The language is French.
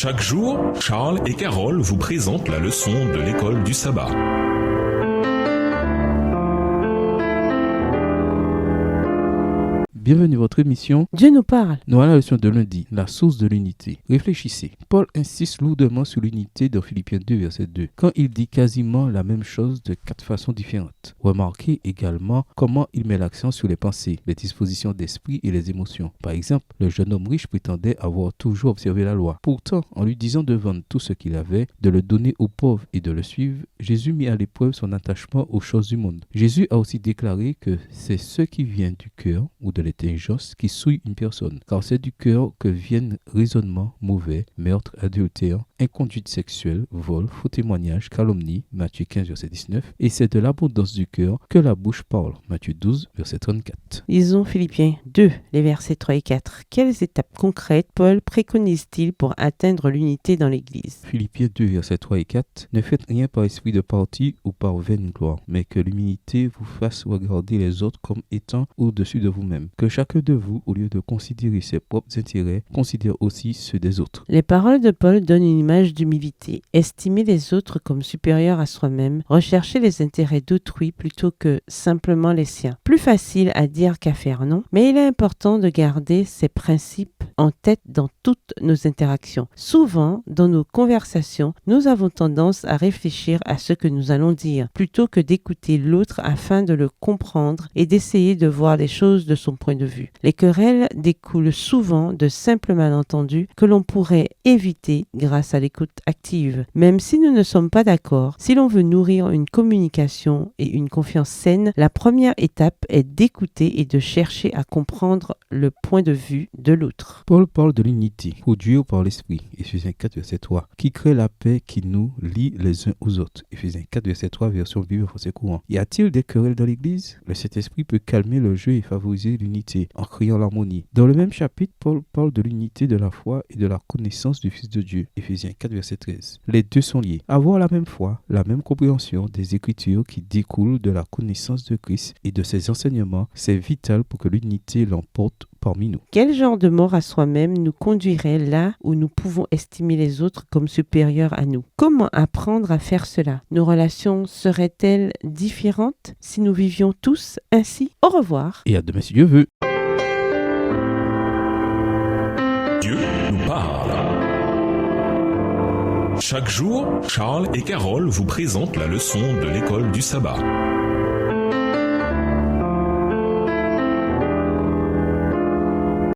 Chaque jour, Charles et Carole vous présentent la leçon de l'école du sabbat. Bienvenue à votre émission Dieu nous parle. Nous allons à la leçon de lundi, la source de l'unité. Réfléchissez. Paul insiste lourdement sur l'unité dans Philippiens 2, verset 2, quand il dit quasiment la même chose de 4 façons différentes. Remarquez également comment il met l'accent sur les pensées, les dispositions d'esprit et les émotions. Par exemple, le jeune homme riche prétendait avoir toujours observé la loi. Pourtant, en lui disant de vendre tout ce qu'il avait, de le donner aux pauvres et de le suivre, Jésus mit à l'épreuve son attachement aux choses du monde. Jésus a aussi déclaré que c'est ce qui vient du cœur ou de l'intelligence qui souille une personne, car c'est du cœur que viennent raisonnements mauvais, meurtre, adultère, inconduite sexuelle, vol, faux témoignage, calomnie, Matthieu 15, verset 19, et c'est de l'abondance du cœur que la bouche parle, Matthieu 12, verset 34. Lisons Philippiens 2, les versets 3 et 4. Quelles étapes concrètes Paul préconise-t-il pour atteindre l'unité dans l'Église? Philippiens 2, versets 3 et 4. Ne faites rien par esprit de parti ou par vaine gloire, mais que l'humilité vous fasse regarder les autres comme étant au-dessus de vous-même. Que chacun de vous, au lieu de considérer ses propres intérêts, considère aussi ceux des autres. Les paroles de Paul donnent une image d'humilité. Estimer les autres comme supérieurs à soi-même, rechercher les intérêts d'autrui plutôt que simplement les siens. Plus facile à dire qu'à faire, non? Mais il est important de garder ces principes en tête dans toutes nos interactions. Souvent, dans nos conversations, nous avons tendance à réfléchir à ce que nous allons dire, plutôt que d'écouter l'autre afin de le comprendre et d'essayer de voir les choses de son point de vue. Les querelles découlent souvent de simples malentendus que l'on pourrait éviter grâce à l'écoute active. Même si nous ne sommes pas d'accord, si l'on veut nourrir une communication et une confiance saine, la première étape est d'écouter et de chercher à comprendre le point de vue de l'autre. Paul parle de l'unité, produite par l'esprit, Ephésiens 4, verset 3, qui crée la paix qui nous lie les uns aux autres, Ephésiens 4, verset 3, version Bible français courant. Y a-t-il des querelles dans l'Église? Le Saint-Esprit peut calmer le jeu et favoriser l'unité en créant l'harmonie. Dans le même chapitre, Paul parle de l'unité de la foi et de la connaissance du Fils de Dieu, Ephésiens 4, verset 13. Les deux sont liés. Avoir la même foi, la même compréhension des Écritures qui découlent de la connaissance de Christ et de ses enseignements, c'est vital pour que l'unité l'emporte parmi nous. Quel genre de mort à soi-même nous conduirait là où nous pouvons estimer les autres comme supérieurs à nous? Comment apprendre à faire cela? Nos relations seraient-elles différentes si nous vivions tous ainsi? Au revoir. Et à demain si Dieu veut. Dieu nous parle. Chaque jour, Charles et Carole vous présentent la leçon de l'école du sabbat.